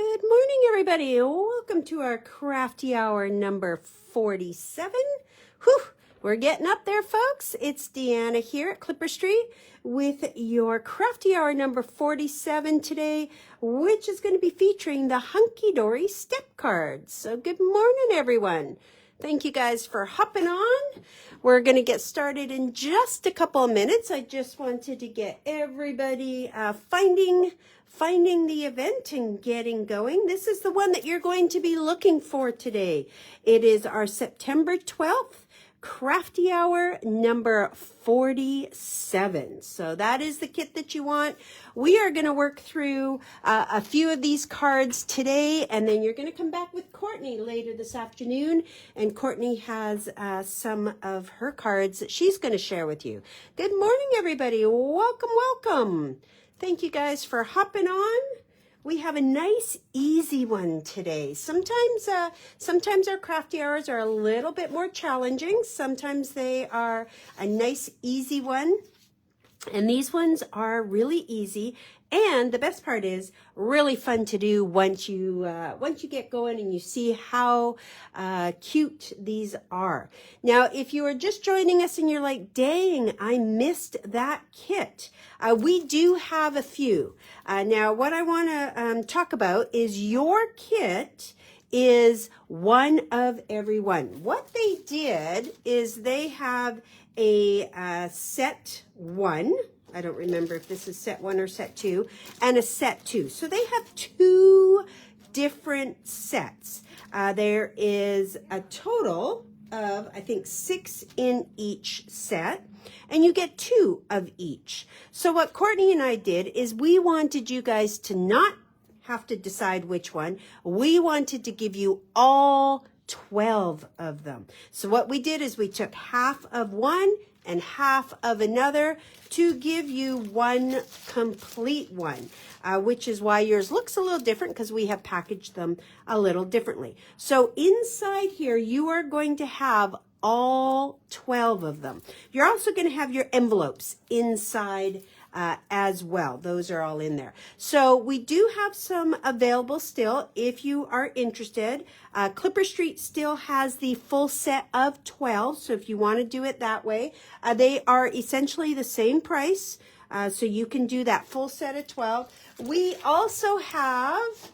Good morning, everybody. Welcome to our Crafty Hour number 47. Whew, we're getting up there, folks. It's Deanna here at Clipper Street with your Crafty Hour number 47 today, which is going to be featuring the Hunkydory Step cards. So good morning, everyone. Thank you guys for hopping on. We're going to get started in just a couple of minutes. I just wanted to get everybody finding the event and getting going. This is the one that you're going to be looking for today. It is our September 12th Crafty Hour number 47. So that is the kit that you want. We are going to work through a few of these cards today, and then you're going to come back with Courtney later this afternoon, and Courtney has some of her cards that she's going to share with you. Good morning, everybody. Welcome. Thank you guys for hopping on. We have a nice, easy one today. Sometimes our crafty hours are a little bit more challenging. Sometimes they are a nice, easy one. And these ones are really easy. And the best part is really fun to do once you get going and you see how cute these are. Now, if you are just joining us and you're like, dang, I missed that kit. We do have a few. Now, what I want to talk about is your kit is one of every one. What they did is they have a set one. I don't remember if this is set one or set two, and a set two. So they have two different sets. There is a total of, I think, 6 in each set, and you get 2 of each. So what Courtney and I did is we wanted you guys to not have to decide which one. We wanted to give you all 12 of them. So what we did is we took half of one and half of another to give you one complete one, which is why yours looks a little different because we have packaged them a little differently. So inside here, you are going to have all 12 of them. You're also going to have your envelopes inside as well. Those are all in there. So we do have some available still if you are interested. Clipper Street still has the full set of 12. So if you want to do it that way, they are essentially the same price. So you can do that full set of 12. We also have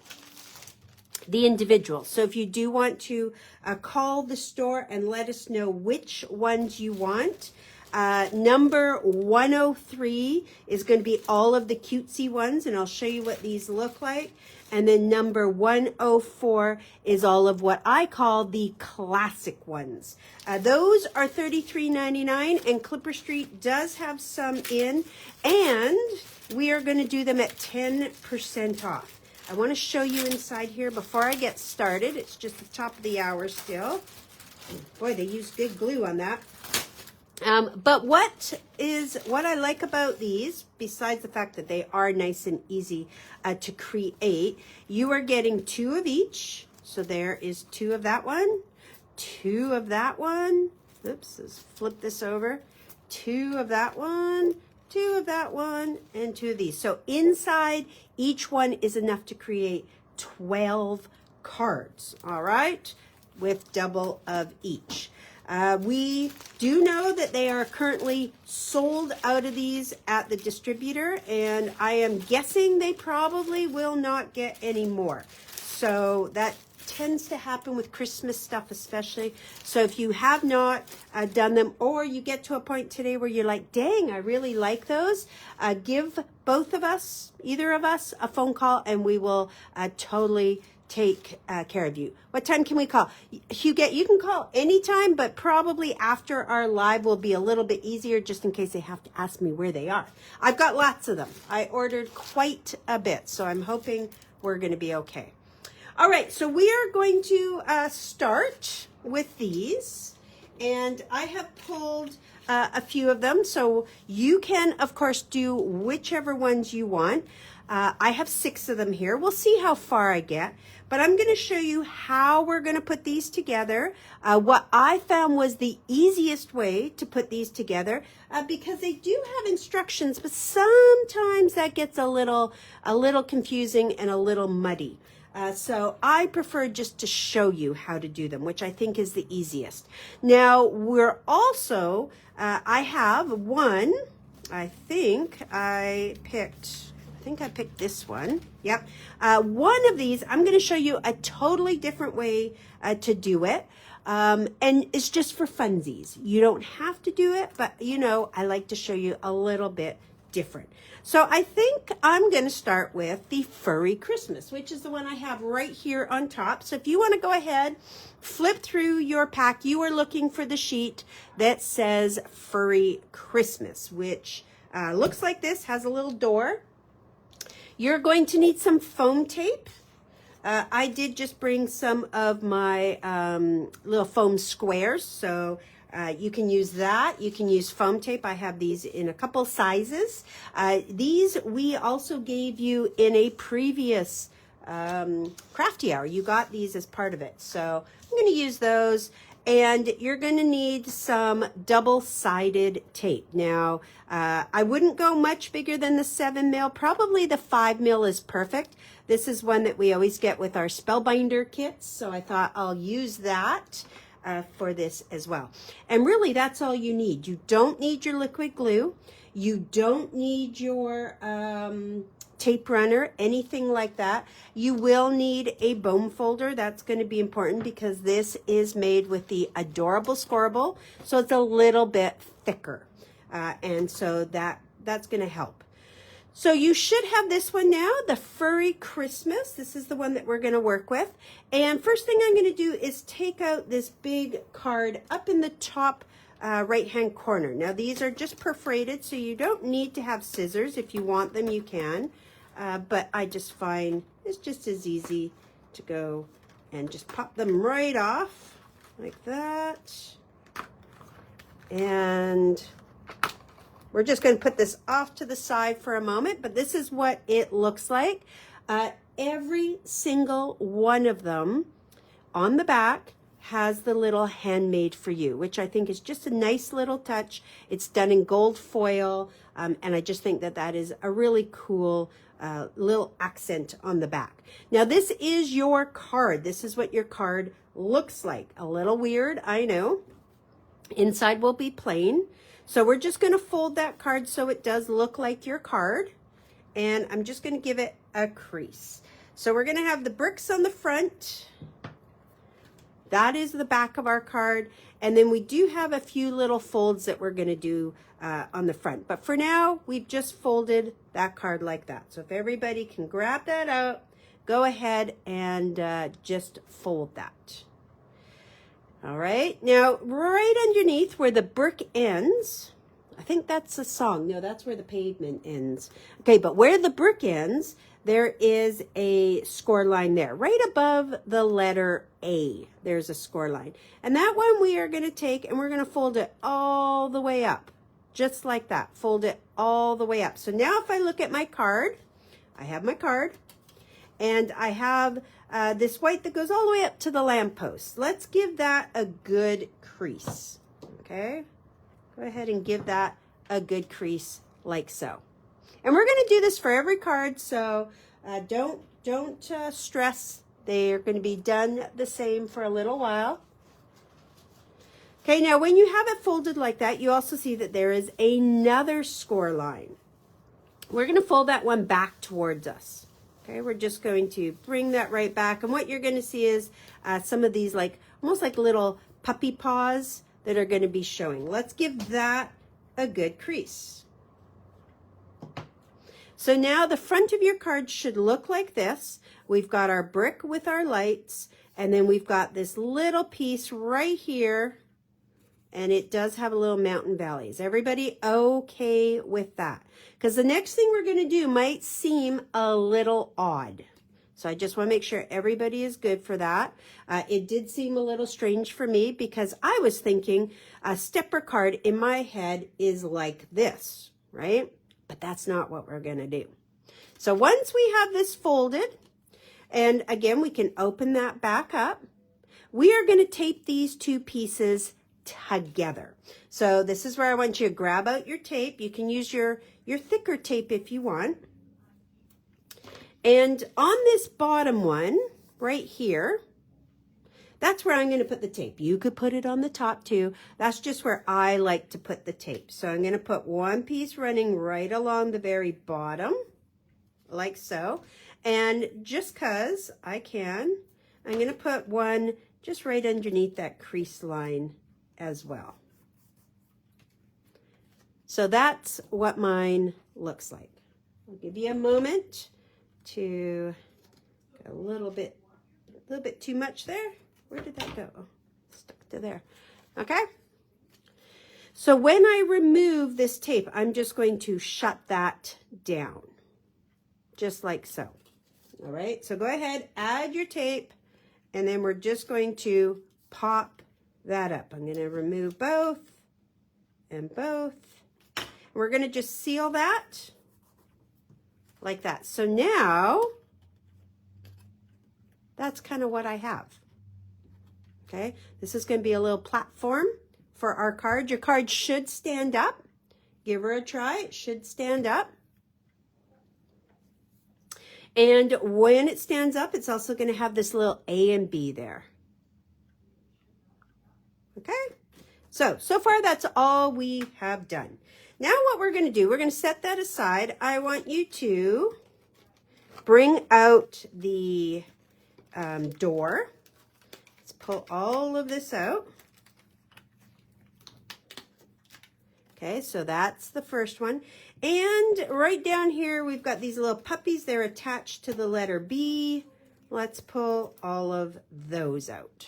the individual. So if you do want to call the store and let us know which ones you want, number 103 is going to be all of the cutesy ones, and I'll show you what these look like. And then number 104 is all of what I call the classic ones. Those are $33.99, and Clipper Street does have some in, and we are going to do them at 10% off. I want to show you inside here before I get started. It's just the top of the hour still. Boy, they used good glue on that. But what I like about these, besides the fact that they are nice and easy to create, you are getting 2 of each. So there is 2 of that one, 2 of that one. Oops, let's flip this over. 2 of that one, 2 of that one, and 2 of these. So inside each one is enough to create 12 cards, all right, with double of each. We do know that they are currently sold out of these at the distributor, and I am guessing they probably will not get any more. So that tends to happen with Christmas stuff especially. So if you have not done them, or you get to a point today where you're like, dang, I really like those, give both of us, either of us, a phone call, and we will totally take care of you. What time can we call? Huguette, you can call anytime, but probably after our live will be a little bit easier just in case they have to ask me where they are. I've got lots of them. I ordered quite a bit, so I'm hoping we're going to be okay. All right, so we are going to start with these, and I have pulled a few of them, so you can, of course, do whichever ones you want. I have 6 of them here. We'll see how far I get, but I'm going to show you how we're going to put these together. What I found was the easiest way to put these together because they do have instructions, but sometimes that gets a little confusing and a little muddy. So I prefer just to show you how to do them, which I think is the easiest. Now we're also, I have one, I think I picked this one. Yep. One of these, I'm going to show you a totally different way to do it. And it's just for funsies. You don't have to do it, but you know, I like to show you a little bit different. So I think I'm going to start with the Furry Christmas, which is the one I have right here on top. So if you want to go ahead, flip through your pack, you are looking for the sheet that says Furry Christmas, which looks like this, has a little door. You're going to need some foam tape. I did just bring some of my little foam squares, so you can use that. You can use foam tape. I have these in a couple sizes. These we also gave you in a previous Crafty Hour. You got these as part of it, so I'm going to use those. And you're going to need some double-sided tape. Now, I wouldn't go much bigger than the 7 mil. Probably the 5 mil is perfect. This is one that we always get with our Spellbinder kits, so I thought I'll use that for this as well. And really, that's all you need. You don't need your liquid glue. You don't need your tape runner, anything like that. You will need a bone folder. That's going to be important because this is made with the Adorable Scorable, so it's a little bit thicker, and so that's going to help. So you should have this one now, the Furry Christmas. This is the one that we're going to work with. And first thing I'm going to do is take out this big card up in the top right-hand corner. Now these are just perforated, so you don't need to have scissors. If you want them, you can. But I just find it's just as easy to go and just pop them right off like that. And we're just going to put this off to the side for a moment, but this is what it looks like. Every single one of them on the back has the little handmade for you, which I think is just a nice little touch. It's done in gold foil, and I just think that that is a really cool little accent on the back. Now this is your card. This is what your card looks like. A little weird, I know. Inside will be plain. So we're just going to fold that card so it does look like your card. And I'm just going to give it a crease. So we're going to have the bricks on the front. That is the back of our card. And then we do have a few little folds that we're going to do on the front. But for now, we've just folded that card like that. So if everybody can grab that out, go ahead and just fold that. All right. Now, right underneath where the brick ends, I think that's a song. No, that's where the pavement ends. Okay, but where the brick ends, there is a score line there. Right above the letter A, there's a score line. And that one we are going to take and we're going to fold it all the way up. Just like that. Fold it all the way up. So now if I look at my card, I have my card. And I have this white that goes all the way up to the lamppost. Let's give that a good crease. Okay? Go ahead and give that a good crease like so. And we're going to do this for every card, so don't stress. They're going to be done the same for a little while. Okay, now when you have it folded like that, you also see that there is another score line. We're going to fold that one back towards us. Okay, we're just going to bring that right back. And what you're going to see is some of these almost like little puppy paws that are going to be showing. Let's give that a good crease. So now the front of your card should look like this. We've got our brick with our lights, and then we've got this little piece right here, and it does have a little mountain valley. Is everybody okay with that? Because the next thing we're going to do might seem a little odd. So I just want to make sure everybody is good for that. It did seem a little strange for me because I was thinking a stepper card in my head is like this, right? But that's not what we're going to do. So once we have this folded, and again, we can open that back up, we are going to tape these two pieces together. So this is where I want you to grab out your tape. You can use your thicker tape if you want. And on this bottom one, right here, that's where I'm going to put the tape. You could put it on the top too. That's just where I like to put the tape. So I'm going to put one piece running right along the very bottom, like so. And just because I can, I'm going to put one just right underneath that crease line as well. So that's what mine looks like. I'll give you a moment to a little bit too much there. Where did that go? Oh, stuck to there. Okay. So when I remove this tape, I'm just going to shut that down, just like so. All right. So go ahead, add your tape, and then we're just going to pop that up. I'm going to remove both and both. We're going to just seal that like that. So now that's kind of what I have. Okay, this is going to be a little platform for our card. Your card should stand up. Give her a try. It should stand up. And when it stands up, it's also going to have this little A and B there. Okay, so far that's all we have done. Now what we're going to do, we're going to set that aside. I want you to bring out the door. Let's pull all of this out. Okay, so that's the first one. And right down here, we've got these little puppies. They're attached to the letter B. Let's pull all of those out.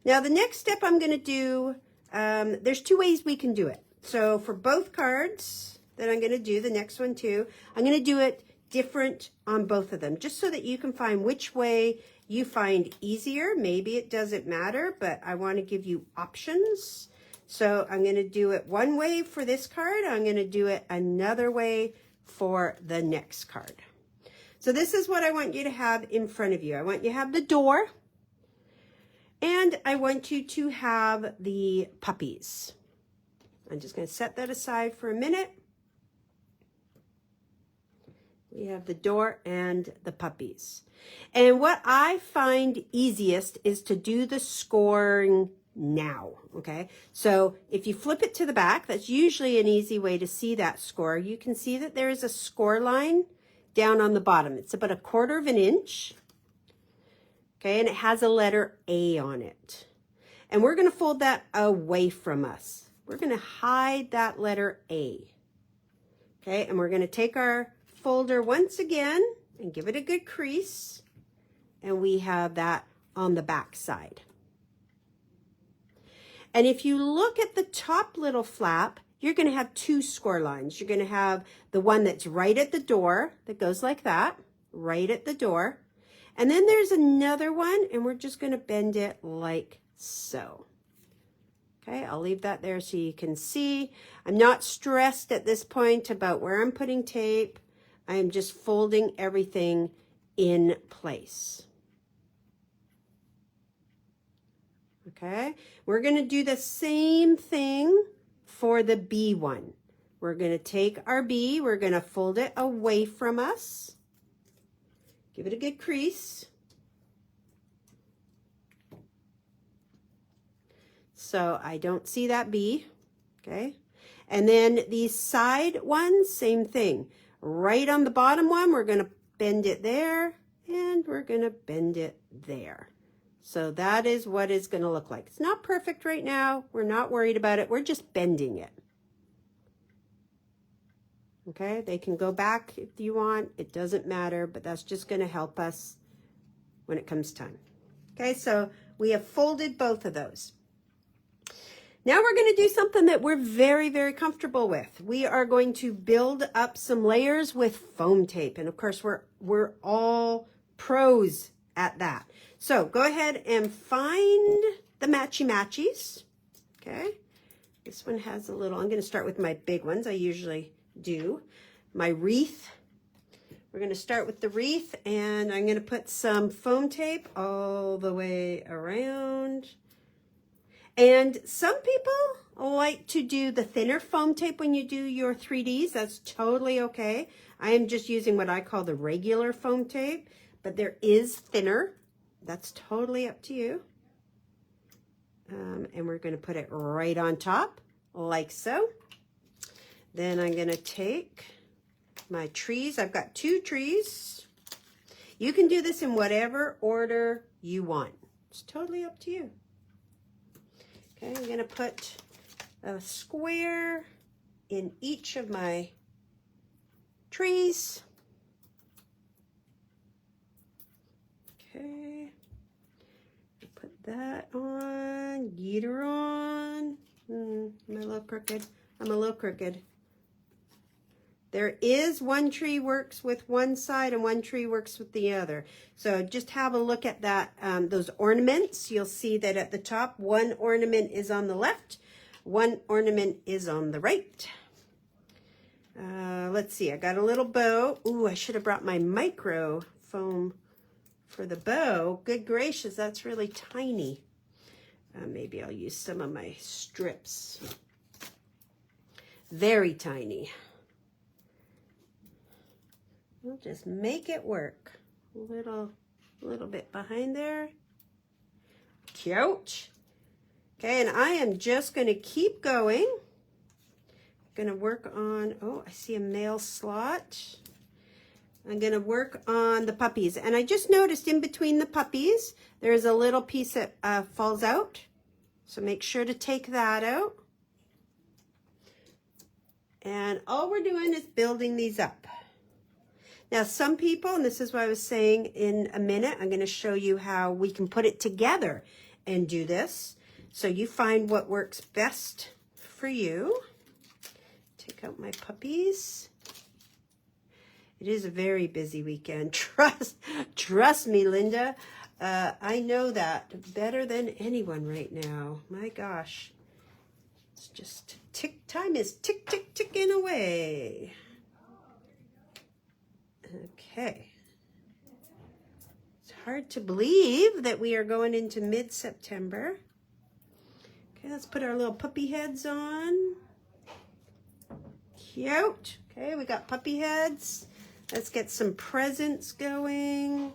Now, the next step I'm going to do, there's two ways we can do it. So for both cards that I'm going to do, the next one too, I'm going to do it different on both of them, just so that you can find which way you find easier. Maybe it doesn't matter, but I want to give you options. So I'm going to do it one way for this card. I'm going to do it another way for the next card. So this is what I want you to have in front of you. I want you to have the door, and I want you to have the puppies. I'm just going to set that aside for a minute. We have the door and the puppies. And what I find easiest is to do the scoring now, okay? So if you flip it to the back, that's usually an easy way to see that score. You can see that there is a score line down on the bottom. It's about 1/4 of an inch, okay? And it has a letter A on it. And we're going to fold that away from us. We're going to hide that letter A, okay? And we're going to take our folder once again and give it a good crease, and we have that on the back side. And if you look at the top little flap, you're going to have two score lines. You're going to have the one that's right at the door that goes like that, right at the door, and then there's another one, and we're just going to bend it like so. Okay, I'll leave that there so you can see. I'm not stressed at this point about where I'm putting tape. I am just folding everything in place. Okay, we're going to do the same thing for the B one. We're going to take our B, we're going to fold it away from us. Give it a good crease. So I don't see that B, okay? And then these side ones, same thing. Right on the bottom one, we're going to bend it there, and we're going to bend it there. So that is what it's going to look like. It's not perfect right now. We're not worried about it. We're just bending it. Okay, they can go back if you want. It doesn't matter, but that's just going to help us when it comes time. Okay, so we have folded both of those. Now we're going to do something that we're very, very comfortable with. We are going to build up some layers with foam tape. And of course, we're all pros at that. So go ahead and find the matchy-matchies. Okay, this one has a little, I'm going to start with my big ones. I usually do. My wreath. We're going to start with the wreath, and I'm going to put some foam tape all the way around. And some people like to do the thinner foam tape when you do your 3Ds. That's totally okay. I am just using what I call the regular foam tape, but there is thinner. That's totally up to you. And we're going to put it right on top, like so. Then I'm going to take my trees. I've got 2 trees. You can do this in whatever order you want. It's totally up to you. Okay, I'm going to put a square in each of my trees. Okay, put that on, get her on. Am I a little crooked? I'm a little crooked. There is one tree works with one side and one tree works with the other. So just have a look at that, those ornaments. You'll see that at the top, one ornament is on the left, one ornament is on the right. Let's see, I got a little bow. Ooh, I should have brought my micro foam for the bow. Good gracious, that's really tiny. Maybe I'll use some of my strips. Very tiny. We'll just make it work. A little bit behind there. Cute. Okay, and I am just going to keep going. Going to work on, oh, I see a male slot. I'm going to work on the puppies. And I just noticed in between the puppies, there's a little piece that falls out. So make sure to take that out. And all we're doing is building these up. Now, some people, and this is what I was saying in a minute, I'm going to show you how we can put it together and do this. So you find what works best for you. Take out my puppies. It is a very busy weekend. Trust me, Linda. I know that better than anyone right now. My gosh. It's just time is ticking away. Okay. It's hard to believe that we are going into mid-September. Okay, let's put our little puppy heads on. Cute. Okay, we got puppy heads. Let's get some presents going.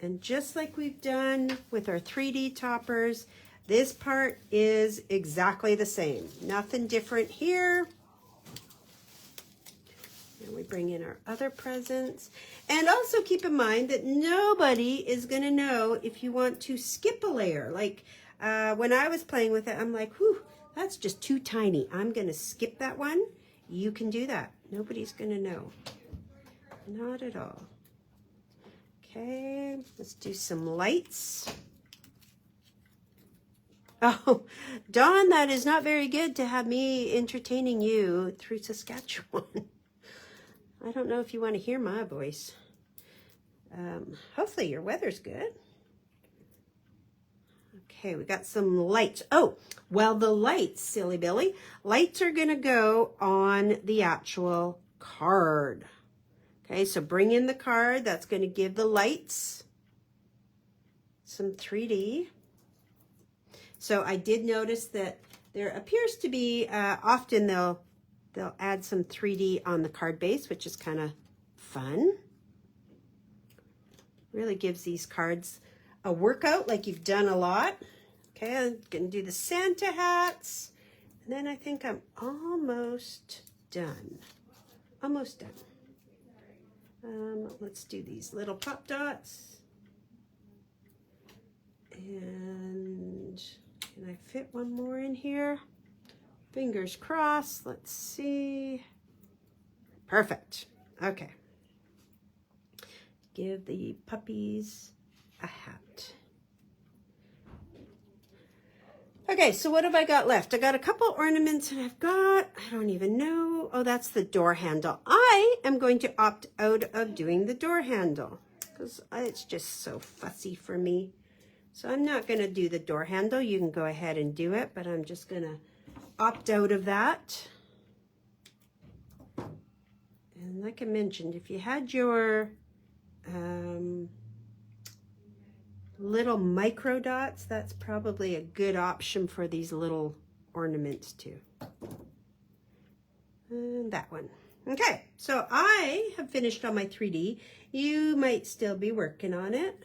And just like we've done with our 3D toppers, this part is exactly the same. Nothing different here. And we bring in our other presents. And also keep in mind that nobody is going to know if you want to skip a layer. Like when I was playing with it, I'm like, whew, that's just too tiny. I'm going to skip that one. You can do that. Nobody's going to know. Not at all. Okay, let's do some lights. Oh, Dawn, that is not very good to have me entertaining you through Saskatchewan. I don't know if you want to hear my voice. Hopefully your weather's good. Okay, we got some lights. Oh, well, the lights, silly Billy, lights are going to go on the actual card. Okay, so bring in the card. That's going to give the lights some 3D. So I did notice that there appears to be, often they'll add some 3D on the card base, which is kind of fun. Really gives these cards a workout like you've done a lot. Okay, I'm going to do the Santa hats. And then I think I'm almost done. Almost done. Let's do these little pop dots. And can I fit one more in here? Fingers crossed. Let's see. Perfect. Okay. Give the puppies a hat. Okay, so what have I got left? I got a couple ornaments and I've got, I don't even know. Oh, that's the door handle. I am going to opt out of doing the door handle because it's just so fussy for me. So I'm not going to do the door handle. You can go ahead and do it, but I'm just going to opt out of that. And like I mentioned, if you had your little micro dots, that's probably a good option for these little ornaments too. And that one. Okay, so I have finished on my 3D. You might still be working on it,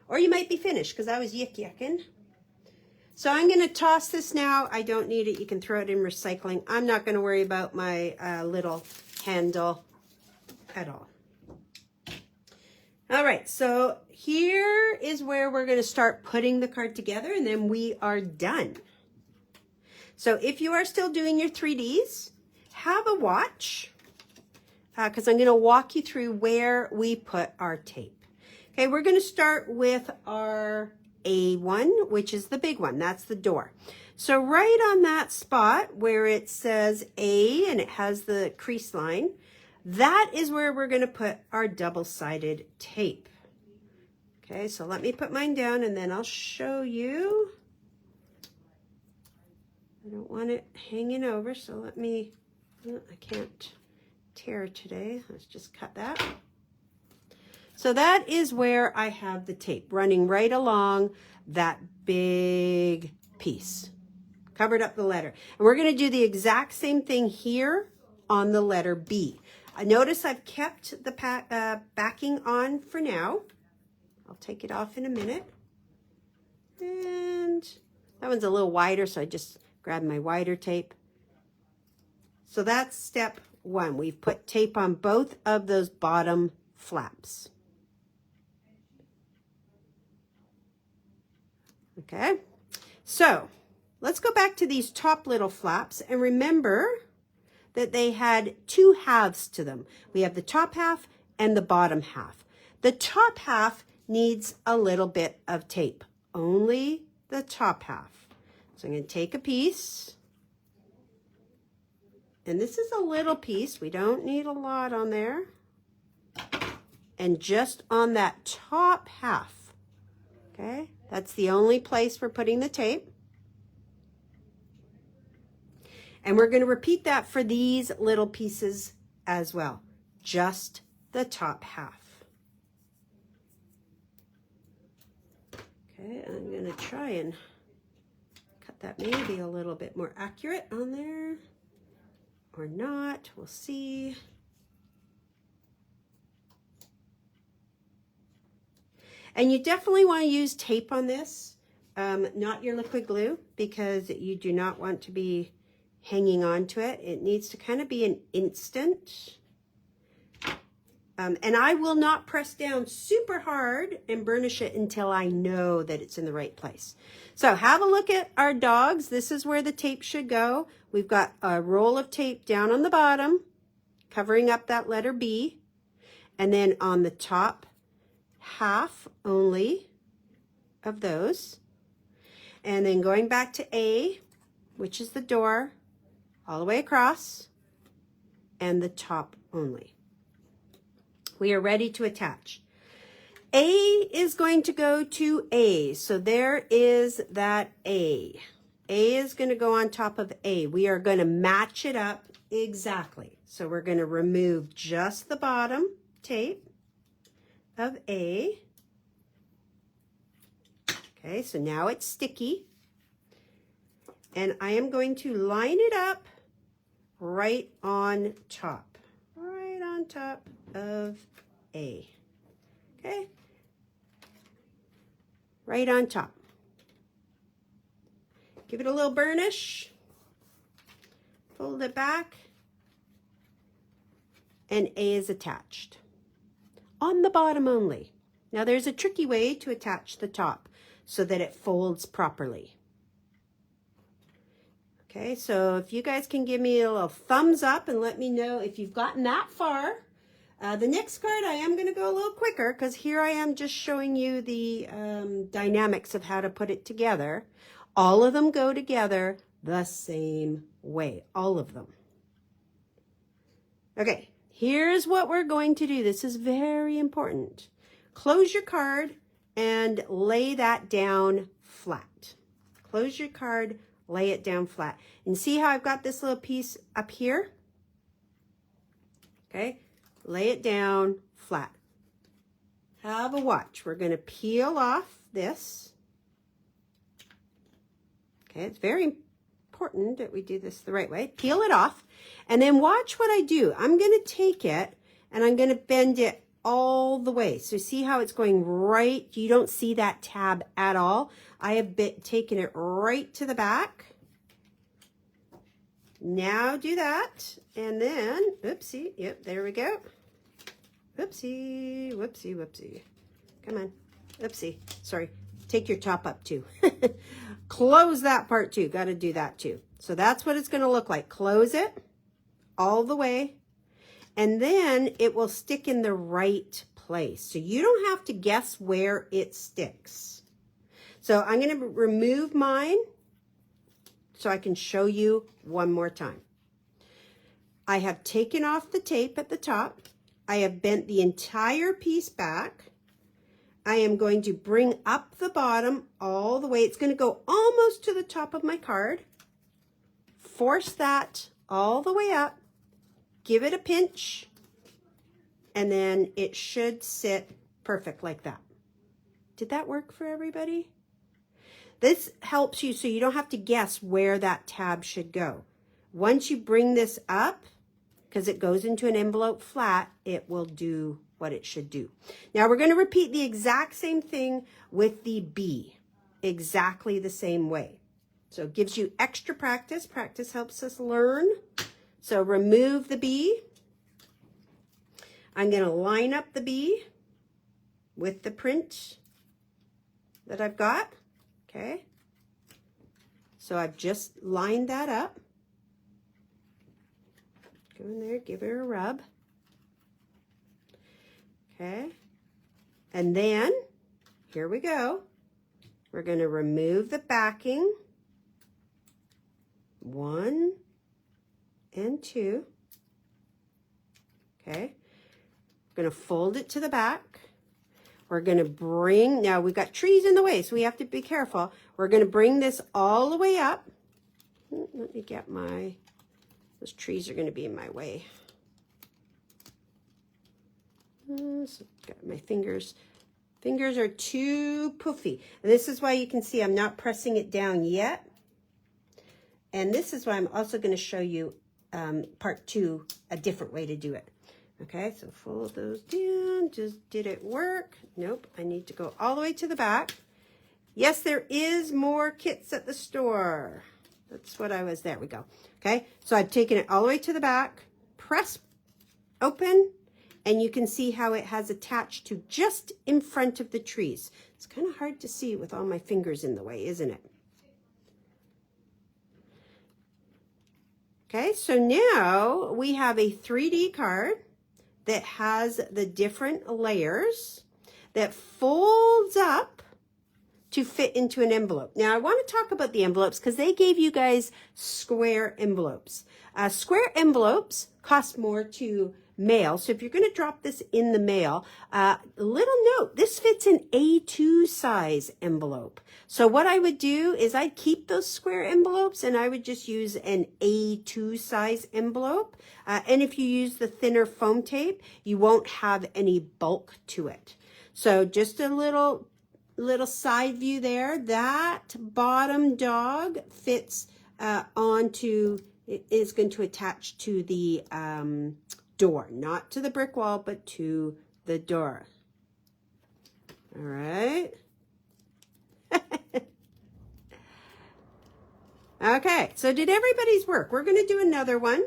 or you might be finished because I was yucking. So I'm going to toss this now. I don't need it. You can throw it in recycling. I'm not going to worry about my little handle at all. All right, so here is where we're going to start putting the card together, and then we are done. So if you are still doing your 3Ds, have a watch, because I'm going to walk you through where we put our tape. Okay, we're going to start with our A1, which is the big one. That's the door. So right on that spot where it says A and it has the crease line, that is where we're going to put our double-sided tape. Okay, so let me put mine down and then I'll show you. I don't want it hanging over, so let me, I can't tear today. Let's just cut that. So that is where I have the tape running right along that big piece. Covered up the letter. And we're going to do the exact same thing here on the letter B. Notice I've kept the backing on for now. I'll take it off in a minute. And that one's a little wider, so I just grabbed my wider tape. So that's step one. We've put tape on both of those bottom flaps. Okay, so let's go back to these top little flaps and remember that they had two halves to them. We have the top half and the bottom half. The top half needs a little bit of tape, only the top half. So I'm going to take a piece, and this is a little piece. We don't need a lot on there. And just on that top half, okay, that's the only place we're putting the tape. And we're going to repeat that for these little pieces as well, just the top half. Okay, I'm going to try and cut that maybe a little bit more accurate on there, or not, we'll see. And you definitely want to use tape on this, not your liquid glue, because you do not want to be hanging on to it. It needs to kind of be an instant. And I will not press down super hard and burnish it until I know that it's in the right place. So have a look at our dogs. This is where the tape should go. We've got a roll of tape down on the bottom, covering up that letter B. And then on the top half only of those. And then going back to A, which is the door, all the way across, and the top only. We are ready to attach. A is going to go to A, so there is that A. A is going to go on top of A. We are going to match it up exactly. So we're going to remove just the bottom tape of A. Okay, so now it's sticky. And I am going to line it up right on top of A. Okay, right on top. Give it a little burnish, fold it back, and A is attached. On the bottom only. Now there's a tricky way to attach the top so that it folds properly. Okay, so if you guys can give me a little thumbs up and let me know if you've gotten that far. The next card I am going to go a little quicker because here I am just showing you the dynamics of how to put it together. All of them go together the same way, all of them. Okay, here's what we're going to do. This is very important. Close your card and lay that down flat. Close your card, lay it down flat. And see how I've got this little piece up here? Okay, lay it down flat. have a watch. We're going to peel off this. Okay, it's very important that we do this the right way. Peel it off, and then watch what I do. I'm going to take it, and I'm going to bend it all the way. So see how it's going right? You don't see that tab at all. I have taken it right to the back. Now do that, and then, oopsie, yep, there we go. Oopsie, whoopsie, whoopsie. Come on, oopsie, sorry. Take your top up too. Close that part too, got to do that too. So that's what it's going to look like. Close it all the way, and then it will stick in the right place. So you don't have to guess where it sticks. So I'm going to remove mine so I can show you one more time. I have taken off the tape at the top. I have bent the entire piece back. I am going to bring up the bottom all the way. It's going to go almost to the top of my card. Force that all the way up. Give it a pinch. And then it should sit perfect like that. Did that work for everybody? This helps you so you don't have to guess where that tab should go. Once you bring this up, because it goes into an envelope flat, it will do what it should do. Now we're going to repeat the exact same thing with the B, exactly the same way. So it gives you extra practice. Practice helps us learn. So remove the B. I'm going to line up the B with the print that I've got. Okay, so I've just lined that up. Go in there, give her a rub. Okay, and then here we go. We're going to remove the backing. 1 and 2. Okay, we're going to fold it to the back. We're going to bring, now we've got trees in the way, so we have to be careful. We're going to bring this all the way up. Let me get those trees are going to be in my way. So got my fingers. Fingers are too poofy. And this is why you can see I'm not pressing it down yet. And this is why I'm also going to show you part 2, a different way to do it. Okay, so fold those down. Did it work? Nope, I need to go all the way to the back. Yes, there is more kits at the store. That's what there we go. Okay, so I've taken it all the way to the back, press open, and you can see how it has attached to just in front of the trees. It's kind of hard to see with all my fingers in the way, isn't it? Okay, so now we have a 3D card that has the different layers that folds up to fit into an envelope. Now I want to talk about the envelopes because they gave you guys square envelopes. Square envelopes cost more to mail. So if you're going to drop this in the mail, little note, this fits an A2 size envelope. So what I would do is I'd keep those square envelopes and I would just use an A2 size envelope. And if you use the thinner foam tape, you won't have any bulk to it. So just a little side view there. That bottom dog fits is going to attach to the door, not to the brick wall, but to the door. All right. Okay, so did everybody's work? We're going to do another one.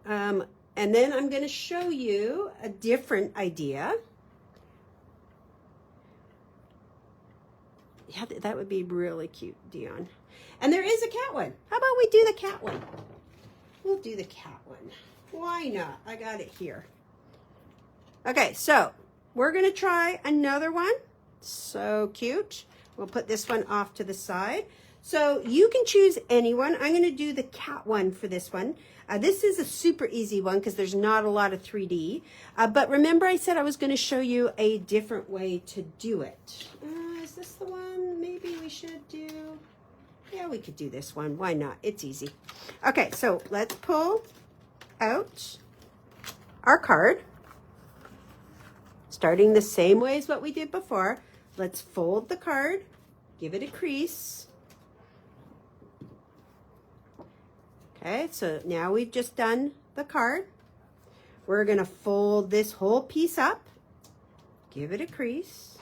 And then I'm going to show you a different idea. Yeah, that would be really cute, Dion. And there is a cat one. How about we do the cat one? We'll do the cat one. Why not? I got it here. Okay, so we're going to try another one. So cute. We'll put this one off to the side. So you can choose any one. I'm going to do the cat one for this one. This is a super easy one because there's not a lot of 3D. But remember I said I was going to show you a different way to do it. Is this the one maybe we should do? Yeah, we could do this one. Why not? It's easy. Okay, so let's pull out our card. Starting the same way as what we did before, let's fold the card, give it a crease. Okay, so now we've just done the card. We're going to fold this whole piece up, give it a crease,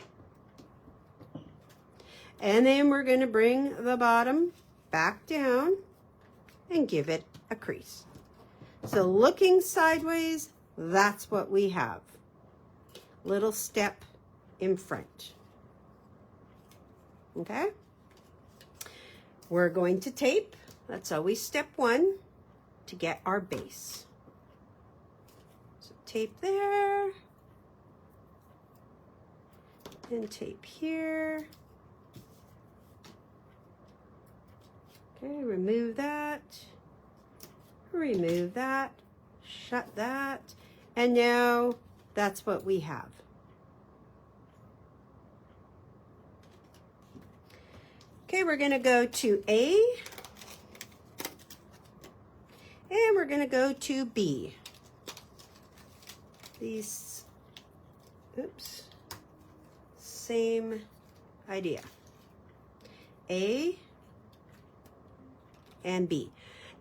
and then we're going to bring the bottom back down and give it a crease. So looking sideways, that's what we have. Little step in front. Okay? We're going to tape. That's always step one to get our base. So tape there. And tape here. Okay, remove that. Remove that. Shut that. And now that's what we have. Okay, we're going to go to A. And we're going to go to B. These, oops, same idea. A and B.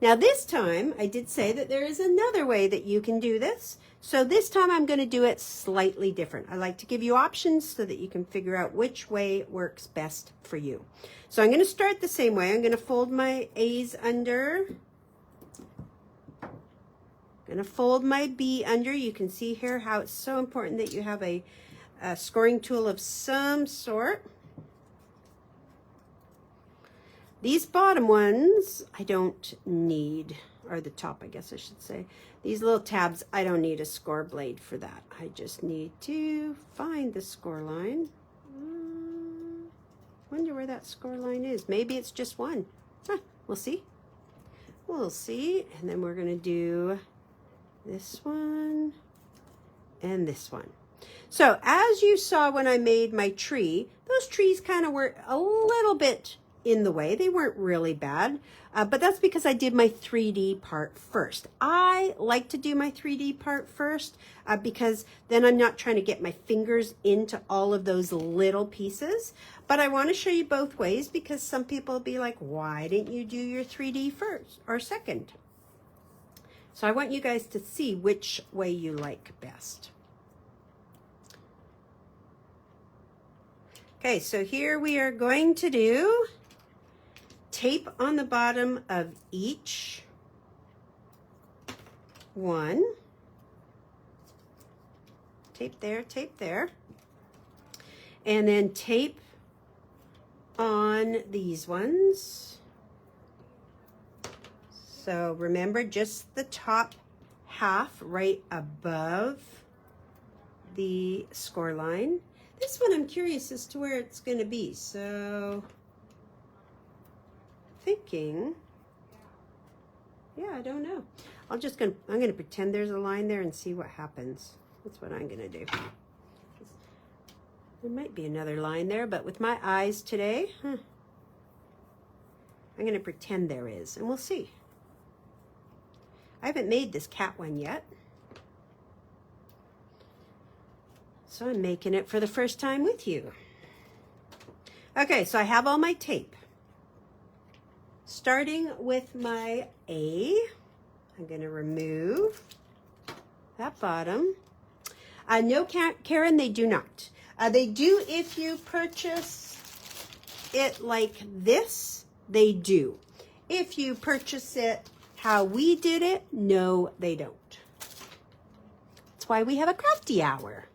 Now this time, I did say that there is another way that you can do this. So this time I'm going to do it slightly different. I like to give you options so that you can figure out which way works best for you. So I'm going to start the same way. I'm going to fold my A's under. I'm going to fold my B under. You can see here how it's so important that you have a scoring tool of some sort. These bottom ones I don't need, or the top I guess I should say. These little tabs, I don't need a score blade for that. I just need to find the score line. Wonder where that score line is. Maybe it's just one. Huh, we'll see. We'll see. And then we're going to do this one and this one. So as you saw when I made my tree, those trees kind of were a little bit in the way. They weren't really bad, but that's because I did my 3D part first. I like to do my 3D part first because then I'm not trying to get my fingers into all of those little pieces. But I want to show you both ways because some people will be like, why didn't you do your 3D first or second? So I want you guys to see which way you like best. Okay, so here we are going to do tape on the bottom of each one. Tape there. And then tape on these ones. So remember, just the top half right above the score line. This one I'm curious as to where it's going to be. So thinking, yeah, I don't know. I'm going to pretend there's a line there and see what happens. That's what I'm going to do. There might be another line there, but with my eyes today, I'm going to pretend there is, and we'll see. I haven't made this cat one yet. So I'm making it for the first time with you. Okay, so I have all my tape. Starting with my A, I'm going to remove that bottom. No, Karen, they do not. They do if you purchase it like this, they do. If you purchase it how we did it, no, they don't. That's why we have a crafty hour.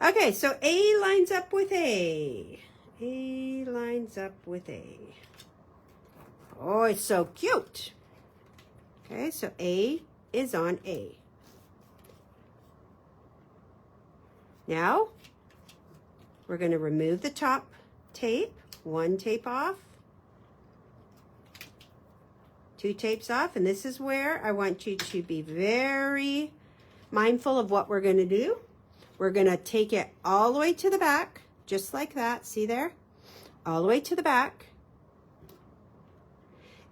Okay, so A lines up with A. A lines up with A. Oh, it's so cute. Okay, so A is on A. Now, we're going to remove the top tape. One tape off. Two tapes off. And this is where I want you to be very mindful of what we're going to do. We're going to take it all the way to the back, just like that. See there? All the way to the back.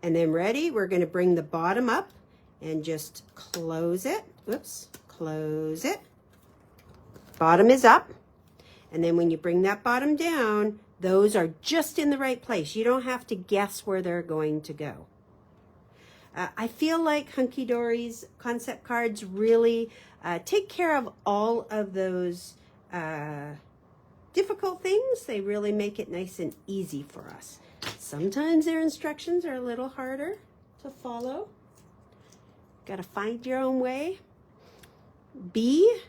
And then ready, we're going to bring the bottom up and just close it. Whoops, close it. Bottom is up. And then when you bring that bottom down, those are just in the right place. You don't have to guess where they're going to go. I feel like Hunkydory's concept cards really take care of all of those difficult things. They really make it nice and easy for us. Sometimes their instructions are a little harder to follow. Got to find your own way. B.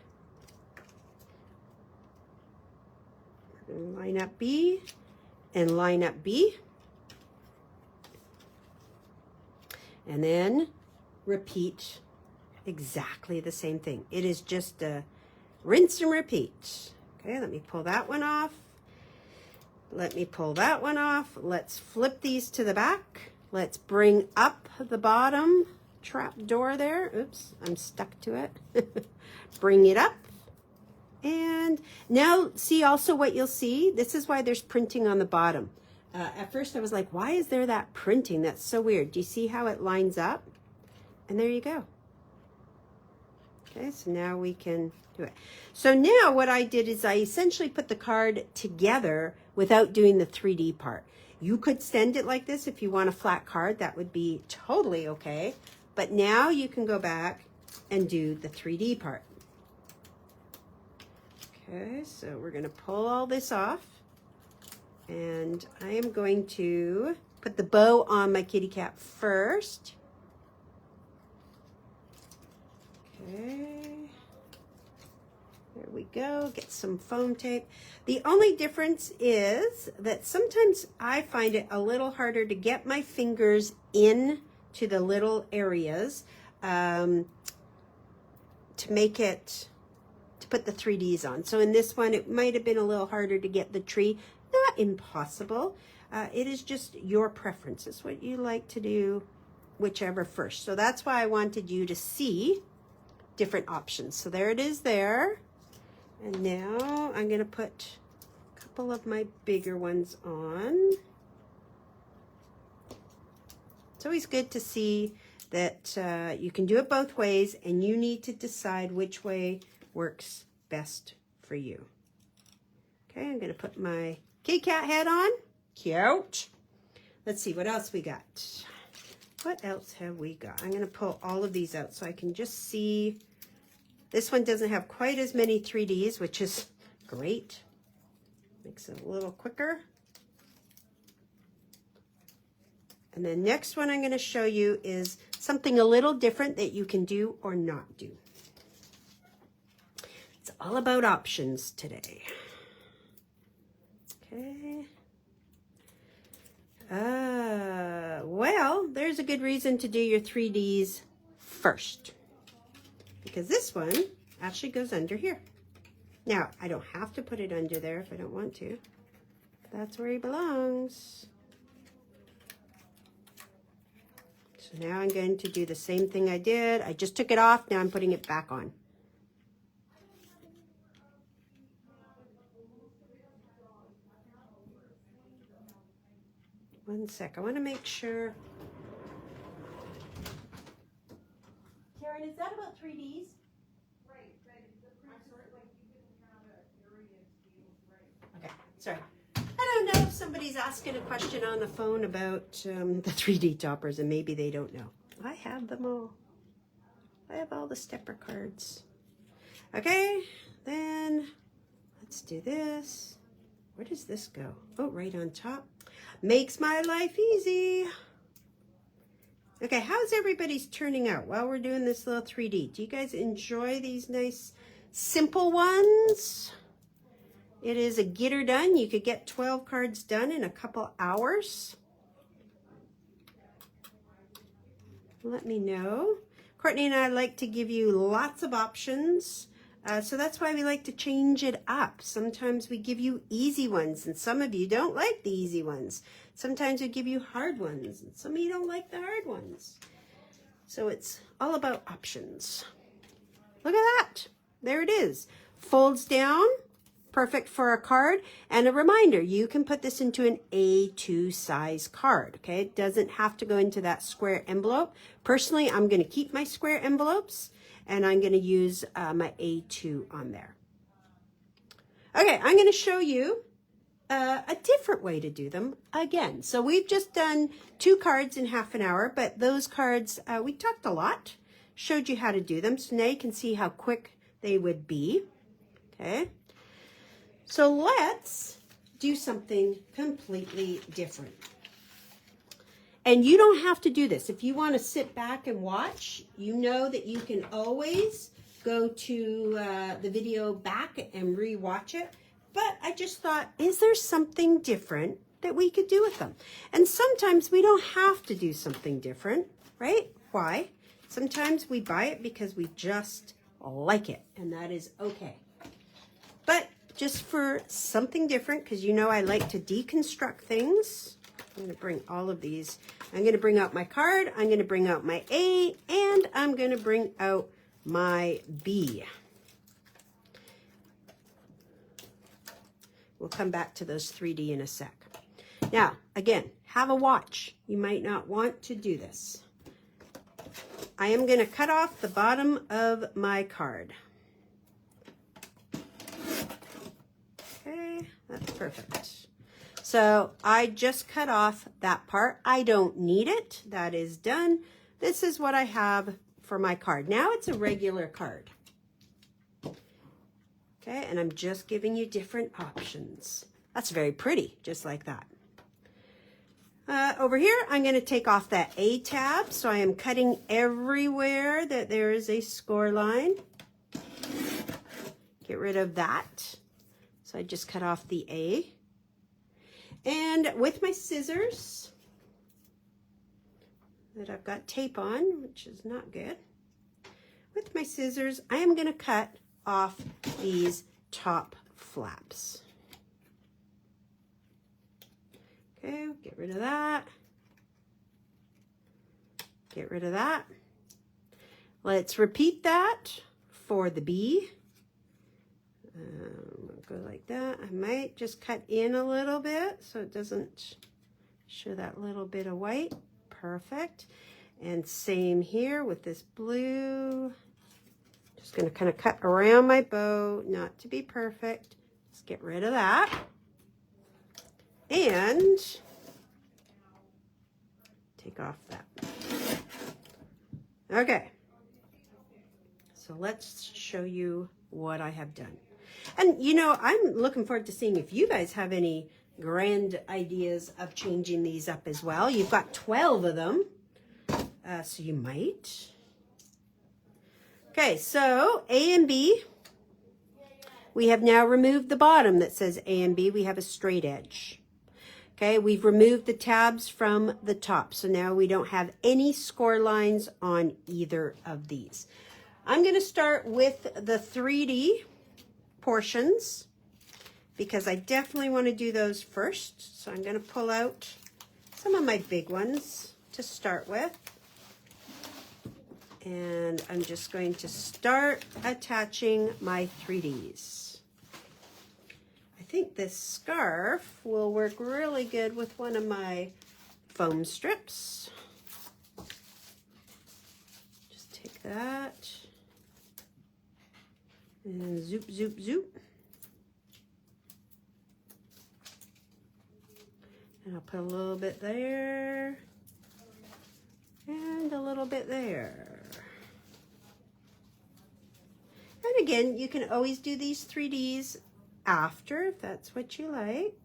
Line up B and line up B. And then repeat exactly the same thing. It is just a rinse and repeat. Okay, let me pull that one off. Let me pull that one off. Let's flip these to the back. Let's bring up the bottom trap door there. Oops, I'm stuck to it. Bring it up. And now see also what you'll see. This is why there's printing on the bottom. At first I was like, why is there that printing? That's so weird. Do you see how it lines up? And there you go. Okay, so now we can do it. So now what I did is I essentially put the card together without doing the 3D part. You could send it like this if you want a flat card. That would be totally okay. But now you can go back and do the 3D part. Okay, so we're going to pull all this off. And I am going to put the bow on my kitty cat first. Okay. There we go. Get some foam tape. The only difference is that sometimes I find it a little harder to get my fingers in to the little areas to make it, to put the 3Ds on. So in this one, it might have been a little harder to get the tree. Not impossible. It is just your preference. It's what you like to do, whichever first. So that's why I wanted you to see different options. So there it is there. And now I'm going to put a couple of my bigger ones on. It's always good to see that you can do it both ways, and you need to decide which way works best for you. Okay, I'm going to put my kitty cat head on. Cute. Let's see what else we got. What else have we got? I'm going to pull all of these out so I can just see. This one doesn't have quite as many 3Ds, which is great. Makes it a little quicker. And the next one I'm going to show you is something a little different that you can do or not do. It's all about options today. Okay. Well, there's a good reason to do your 3Ds first, because this one actually goes under here. Now, I don't have to put it under there if I don't want to. That's where he belongs. So now I'm going to do the same thing I did. I just took it off. Now I'm putting it back on. One sec. I want to make sure. Karen, is that about 3Ds? Right. Okay, sorry. I don't know if somebody's asking a question on the phone about the 3D toppers, and maybe they don't know. I have them all. I have all the stepper cards. Okay, then let's do this. Where does this go? Oh, right on top. Makes my life easy. Okay, how's everybody's turning out while we're doing this little 3D? Do you guys enjoy these nice, simple ones? It is a get her done. You could get 12 cards done in a couple hours. Let me know. Courtney and I like to give you lots of options. So that's why we like to change it up. Sometimes we give you easy ones, and some of you don't like the easy ones. Sometimes we give you hard ones, and some of you don't like the hard ones. So it's all about options. Look at that. There it is. Folds down. Perfect for a card. And a reminder, you can put this into an A2 size card. Okay, it doesn't have to go into that square envelope. Personally, I'm going to keep my square envelopes, and I'm going to use my A2 on there. Okay, I'm going to show you a different way to do them again. So we've just done 2 cards in half an hour, but those cards, we talked a lot, showed you how to do them. So now you can see how quick they would be. Okay, so let's do something completely different. And you don't have to do this. If you want to sit back and watch, you know that you can always go to the video back and re-watch it. But I just thought, is there something different that we could do with them? And sometimes we don't have to do something different, right? Why? Sometimes we buy it because we just like it, and that is okay. But just for something different, because you know I like to deconstruct things, I'm going to bring all of these. I'm going to bring out my card, I'm going to bring out my A, and I'm going to bring out my B. We'll come back to those 3D in a sec. Now, again, have a watch. You might not want to do this. I am going to cut off the bottom of my card. Okay, that's perfect. So I just cut off that part. I don't need it. That is done. This is what I have for my card. Now it's a regular card. Okay, and I'm just giving you different options. That's very pretty, just like that. Over here, I'm going to take off that A tab. So I am cutting everywhere that there is a score line. Get rid of that. So I just cut off the A. And with my scissors that I've got tape on, which is not good, with my scissors, I am going to cut off these top flaps. Okay, get rid of that. Get rid of that. Let's repeat that for the B. Go like that. I might just cut in a little bit so it doesn't show that little bit of white. Perfect. And same here with this blue. Just going to kind of cut around my bow, not to be perfect. Let's get rid of that. And take off that. Okay. So let's show you what I have done. And, you know, I'm looking forward to seeing if you guys have any grand ideas of changing these up as well. You've got 12 of them, so you might. Okay, so A and B. We have now removed the bottom that says A and B. We have a straight edge. Okay, we've removed the tabs from the top. So now we don't have any score lines on either of these. I'm going to start with the 3D portions because I definitely want to do those first. So I'm going to pull out some of my big ones to start with. And I'm just going to start attaching my 3Ds. I think this scarf will work really good with one of my foam strips. Just take that. And zoop, zoop, zoop. And I'll put a little bit there. And a little bit there. And again, you can always do these 3Ds after, if that's what you like.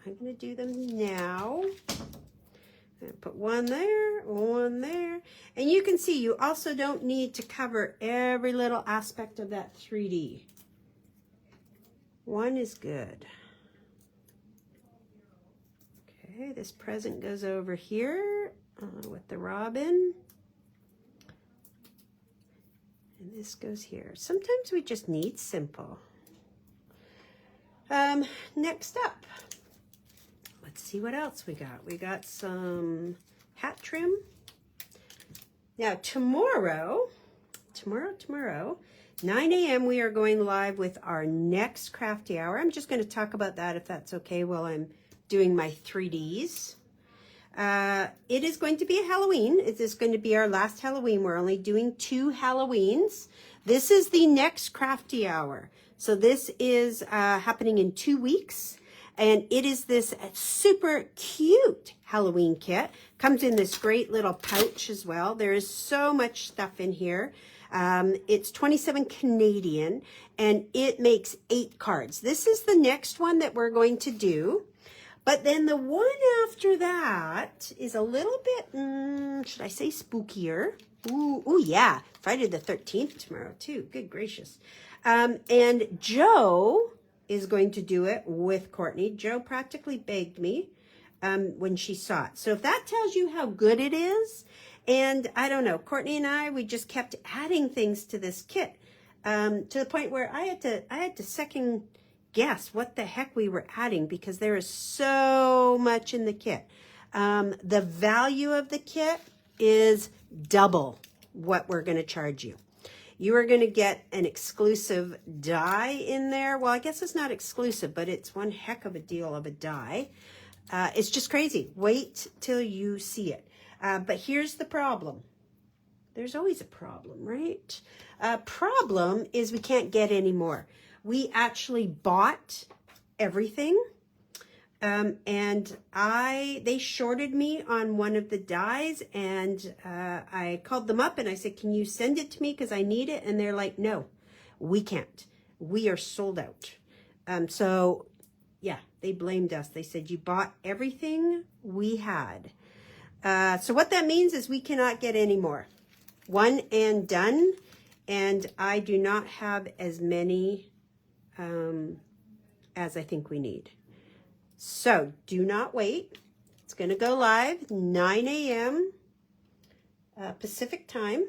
I'm going to do them now. I'm going to put one there, one there. And you can see you also don't need to cover every little aspect of that 3D. One is good. Okay, this present goes over here with the robin. And this goes here. Sometimes we just need simple. Next up, let's see what else we got. We got some hat trim. Now tomorrow, 9 a.m. we are going live with our next Crafty Hour. I'm just going to talk about that if that's okay while I'm doing my 3Ds. It is going to be a Halloween. It is going to be our last Halloween. We're only doing 2 Halloweens. This is the next Crafty Hour. So this is happening in 2 weeks. And it is this super cute Halloween kit. Comes in this great little pouch as well. There is so much stuff in here. It's 27 Canadian and it makes 8 cards. This is the next one that we're going to do. But then the one after that is a little bit, should I say spookier? Ooh, yeah. Friday the 13th tomorrow too. Good gracious. And Joe is going to do it with Courtney. Joe practically begged me when she saw it. So if that tells you how good it is, and I don't know, Courtney and I, we just kept adding things to this kit to the point where I had to second guess what the heck we were adding because there is so much in the kit. The value of the kit is double what we're going to charge you. You are going to get an exclusive die in there. Well, I guess it's not exclusive, but it's one heck of a deal of a die. It's just crazy. Wait till you see it. But here's the problem. There's always a problem, right? Problem is we can't get any more. We actually bought everything. And they shorted me on one of the dies and I called them up and I said, can you send it to me because I need it? And they're like, no, we can't. We are sold out. So yeah, they blamed us. They said, you bought everything we had. So what that means is we cannot get any more. One and done. And I do not have as many as I think we need. So do not wait. It's going to go live 9 a.m. Pacific time.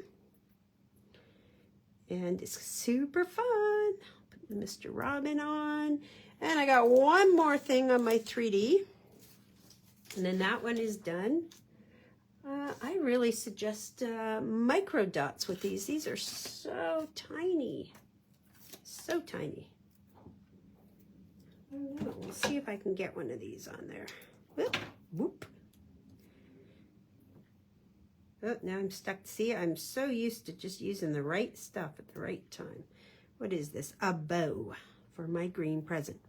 And it's super fun. Put the Mr. Robin on. And I got one more thing on my 3D. And then that one is done. I really suggest micro dots with these. These are so tiny. So tiny. I don't know. We'll see if I can get one of these on there. Whoop, whoop. Oh, now I'm stuck. See, I'm so used to just using the right stuff at the right time. What is this? A bow for my green present.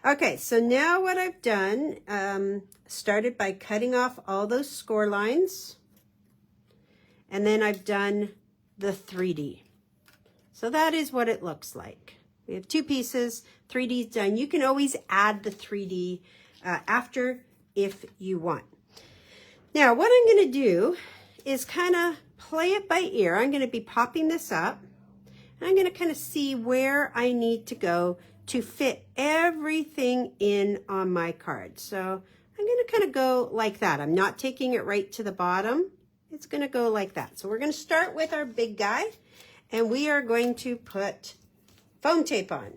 Okay, so now what I've done, started by cutting off all those score lines. And then I've done the 3D. So that is what it looks like. We have 2 pieces, 3D's done. You can always add the 3D after if you want. Now, what I'm going to do is kind of play it by ear. I'm going to be popping this up. And I'm going to kind of see where I need to go to fit everything in on my card. So I'm going to kind of go like that. I'm not taking it right to the bottom. It's going to go like that. So we're going to start with our big guy. And we are going to put foam tape on.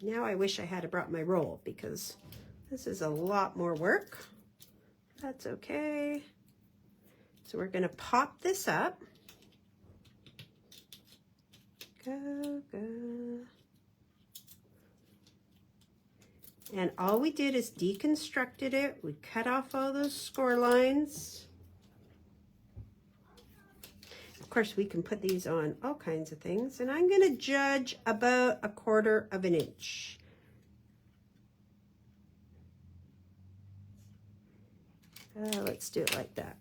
Now I wish I had brought my roll because this is a lot more work. That's okay. So we're going to pop this up. Go, go. And all we did is deconstructed it. We cut off all those score lines. Of course, we can put these on all kinds of things. And I'm going to judge about 1/4 of an inch. Let's do it like that.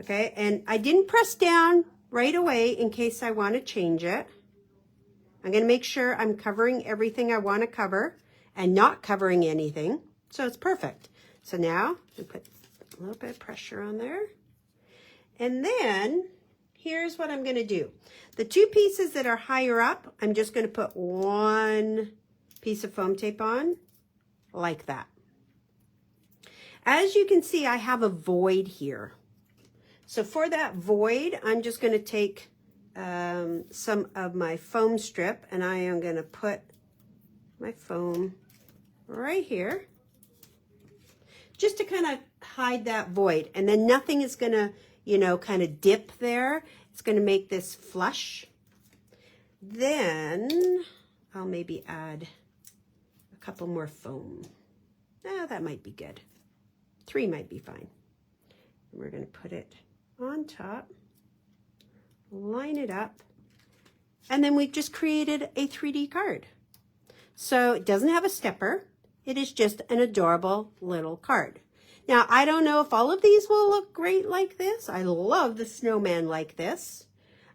Okay, and I didn't press down right away in case I want to change it. I'm going to make sure I'm covering everything I want to cover and not covering anything. So it's perfect. So now we put a little bit of pressure on there. And then here's what I'm going to do. The 2 pieces that are higher up, I'm just going to put 1 piece of foam tape on like that. As you can see, I have a void here. So for that void, I'm just going to take some of my foam strip and I am going to put my foam right here just to kind of hide that void. And then nothing is going to, you know, kind of dip there. It's going to make this flush. Then I'll maybe add a couple more foam. That might be good. 3 might be fine. And we're going to put it on top, line it up, and then we've just created a 3D card. So it doesn't have a stepper. It is just an adorable little card. Now, I don't know if all of these will look great like this. I love the snowman like this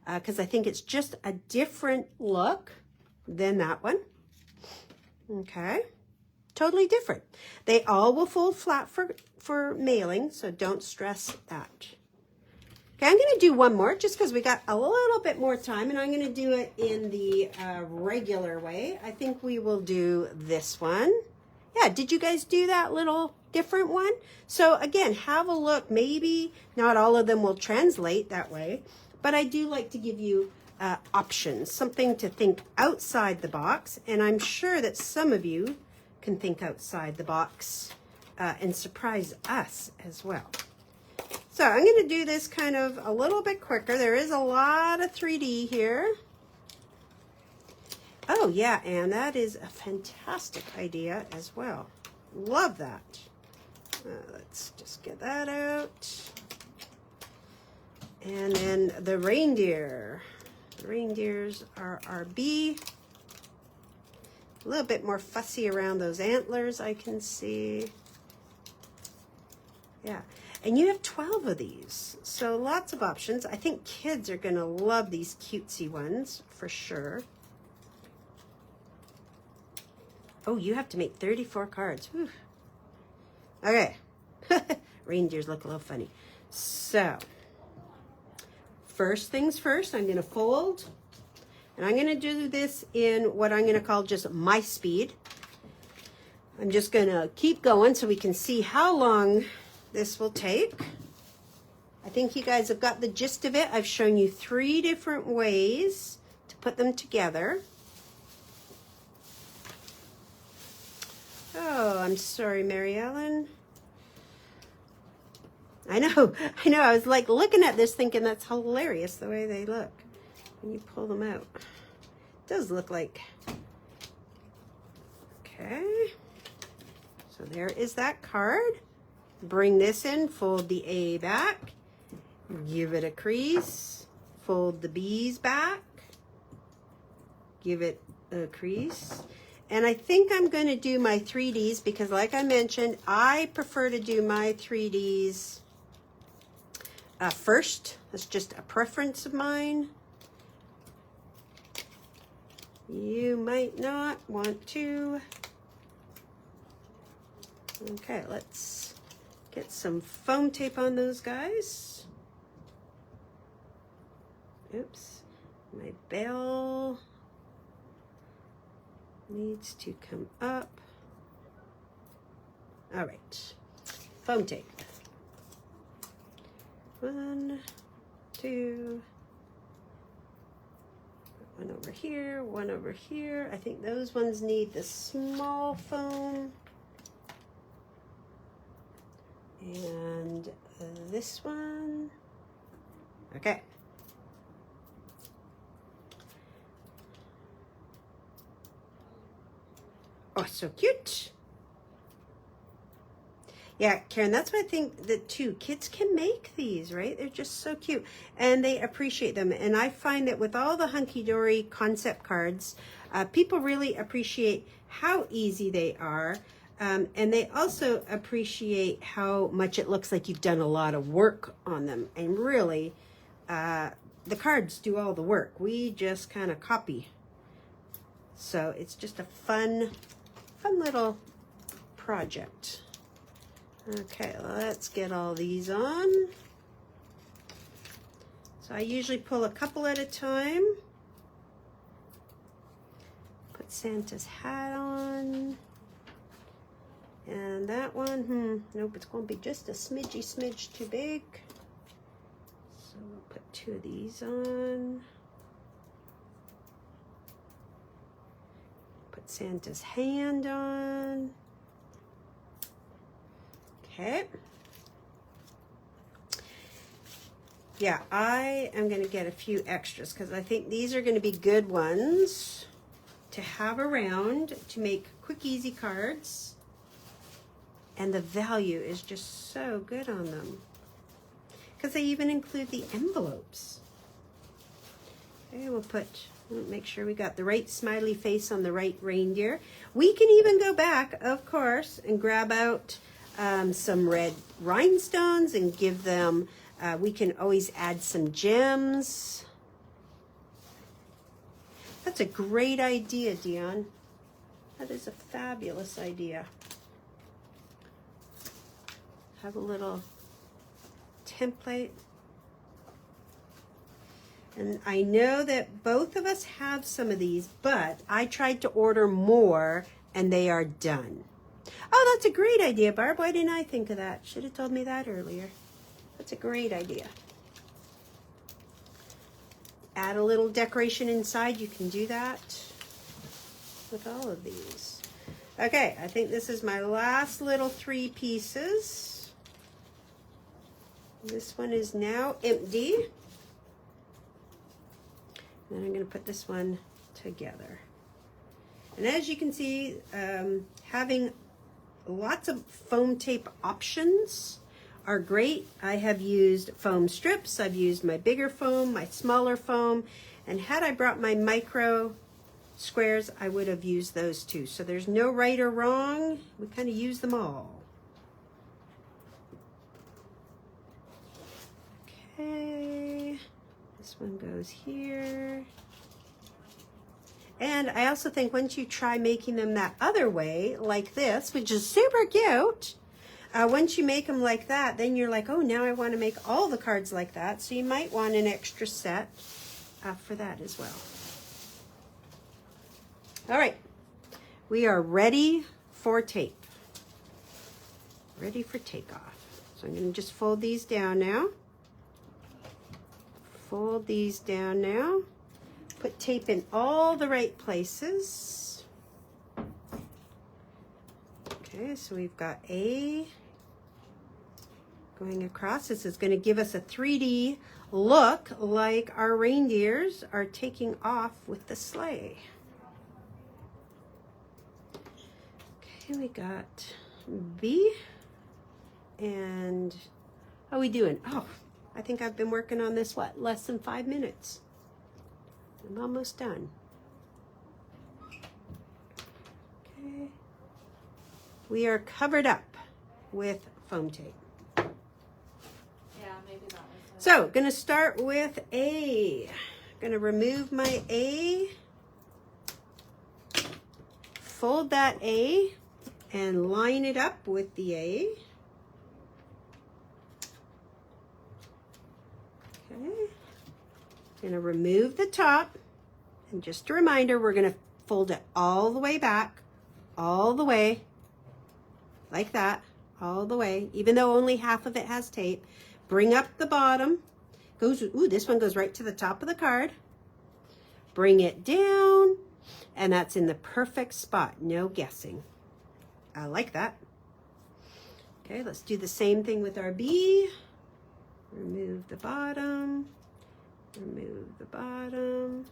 because I think it's just a different look than that one. Okay, totally different. They all will fold flat for mailing, so don't stress that. Okay, I'm going to do one more just because we got a little bit more time, and I'm going to do it in the regular way. I think we will do this one. Yeah, did you guys do that little different one? So again, have a look. Maybe not all of them will translate that way, but I do like to give you options, something to think outside the box, and I'm sure that some of you can think outside the box and surprise us as well. So I'm going to do this kind of a little bit quicker. There is a lot of 3D here. Oh yeah, and that is a fantastic idea as well. Love that. Let's just get that out. And then the reindeer. The reindeers are RB. A little bit more fussy around those antlers, I can see. Yeah. And you have 12 of these, so lots of options. I think kids are going to love these cutesy ones for sure. Oh, you have to make 34 cards. Whew. Okay. Reindeers look a little funny. So, first things first, I'm going to fold. And I'm going to do this in what I'm going to call just my speed. I'm just going to keep going so we can see how long this will take. I think you guys have got the gist of it. I've shown you 3 different ways to put them together. Oh, I'm sorry, Mary Ellen. I know. I was like looking at this thinking that's hilarious the way they look when you pull them out. It does look like. Okay. So there is that card. Bring this in, fold the A back, give it a crease, fold the B's back, give it a crease. And I think I'm going to do my 3Ds because like I mentioned, I prefer to do my 3Ds first. That's just a preference of mine. You might not want to. Okay, let's get some foam tape on those guys. Oops, my bell needs to come up. All right, foam tape. 1, 2, one over here, one over here. I think those ones need the small foam. And this one. Okay. Oh, so cute. Yeah, Karen, that's what I think that too. Kids can make these, right? They're just so cute and they appreciate them. And I find that with all the Hunkydory concept cards, people really appreciate how easy they are. And they also appreciate how much it looks like you've done a lot of work on them. And really, the cards do all the work. We just kind of copy. So it's just a fun little project. Okay, let's get all these on. So I usually pull a couple at a time. Put Santa's hat on. And that one, nope, it's going to be just a smidge too big. So we'll put 2 of these on. Put Santa's hand on. Okay. Yeah, I am going to get a few extras because I think these are going to be good ones to have around to make quick, easy cards. And the value is just so good on them. Because they even include the envelopes. Okay, we'll make sure we got the right smiley face on the right reindeer. We can even go back, of course, and grab out some red rhinestones and give them, we can always add some gems. That's a great idea, Dion. That is a fabulous idea. Have a little template. And I know that both of us have some of these, but I tried to order more and they are done. Oh, that's a great idea, Barb. Why didn't I think of that? Should have told me that earlier. That's a great idea. Add a little decoration inside. You can do that with all of these. Okay, I think this is my last little 3 pieces. This one is now empty. Then I'm going to put this one together. And as you can see, having lots of foam tape options are great. I have used foam strips. I've used my bigger foam, my smaller foam. And had I brought my micro squares, I would have used those too. So there's no right or wrong. We kind of use them all. Okay, this one goes here. And I also think once you try making them that other way, like this, which is super cute, once you make them like that, then you're like, oh, now I want to make all the cards like that. So you might want an extra set for that as well. All right, we are ready for tape. Ready for takeoff. So I'm going to just fold these down now. Fold these down now. Put tape in all the right places. Okay, so we've got A going across. This is going to give us a 3D look like our reindeers are taking off with the sleigh. Okay, we got B. And how are we doing? Oh, I think I've been working on this, what, less than 5 minutes. I'm almost done. Okay. We are covered up with foam tape. Yeah, maybe that was it. So, gonna start with A. Gonna remove my A. Fold that A and line it up with the A. Going to remove the top, and just a reminder, we're going to fold it all the way back, all the way, like that, all the way, even though only half of it has tape. Bring up the bottom, goes, ooh, this one goes right to the top of the card. Bring it down, and that's in the perfect spot, no guessing. I like that. Okay, let's do the same thing with our B. Remove the bottom. Remove the bottom.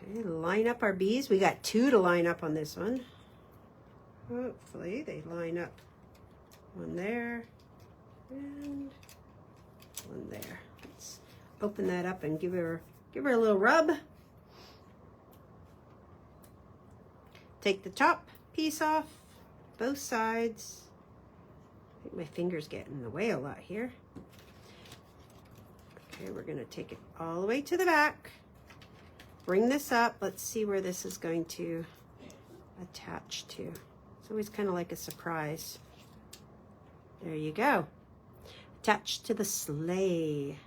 Okay, line up our B's. We got 2 to line up on this one. Hopefully they line up. One there and one there. Let's open that up and give her a little rub. Take the top piece off, both sides. I think my fingers get in the way a lot here. Okay, we're going to take it all the way to the back. Bring this up. Let's see where this is going to attach to. It's always kind of like a surprise. There you go. Attached to the sleigh.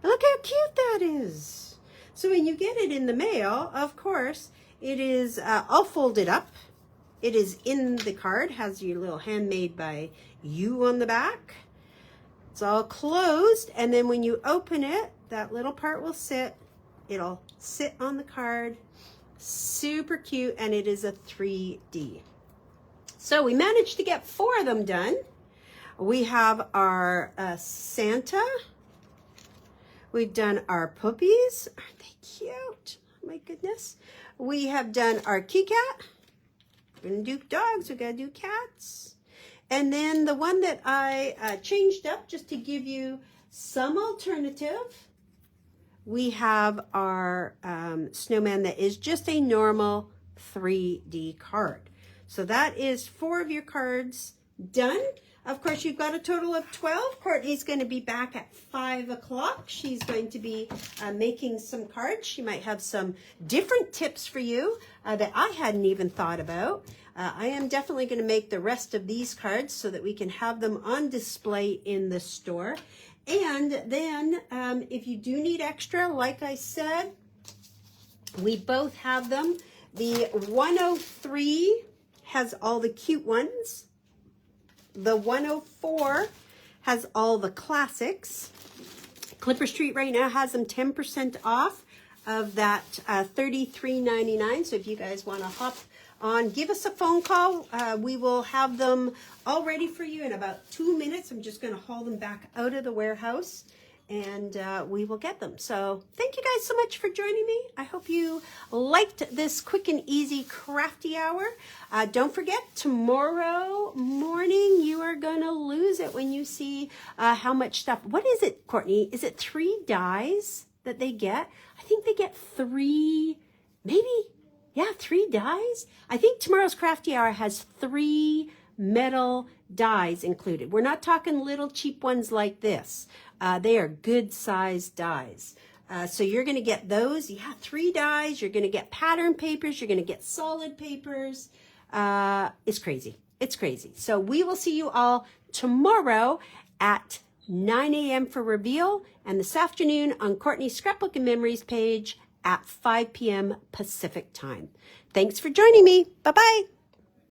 And look how cute that is. So when you get it in the mail, of course, it is all folded up. It is in the card, has your little handmade by you on the back. It's all closed, and then when you open it, that little part will sit. It'll sit on the card. Super cute, and it is a 3D. So we managed to get 4 of them done. We have our Santa. We've done our puppies. Aren't they cute? Oh my goodness. We have done our Kit Kat. We're going to do dogs. We're going to do cats. And then the one that I changed up just to give you some alternative, we have our snowman that is just a normal 3D card. So that is 4 of your cards done. Of course, you've got a total of 12. Courtney's going to be back at 5 o'clock. She's going to be making some cards. She might have some different tips for you that I hadn't even thought about. I am definitely going to make the rest of these cards so that we can have them on display in the store. And then if you do need extra, like I said, we both have them. The 103 has all the cute ones. The 104 has all the classics. Clipper Street right now has them 10% off of that $33.99. So if you guys want to hop on, give us a phone call. We will have them all ready for you in about 2 minutes. I'm just going to haul them back out of the warehouse, and we will get them. So thank you guys so much for joining me. I hope you liked this quick and easy crafty hour. Don't forget, tomorrow morning you are gonna lose it when you see how much stuff. What is it, Courtney? Is it 3 dies that they get? I think they get 3, maybe. Yeah, 3 dies. I think tomorrow's crafty hour has 3 metal dies included. We're not talking little cheap ones like this. They are good sized dies. So you're going to get those. Yeah, 3 dies. You're going to get pattern papers. You're going to get solid papers. It's crazy. It's crazy. So we will see you all tomorrow at 9 a.m. for reveal, and this afternoon on Courtney's Scrapbook and Memories page at 5 p.m. Pacific time. Thanks for joining me. Bye-bye.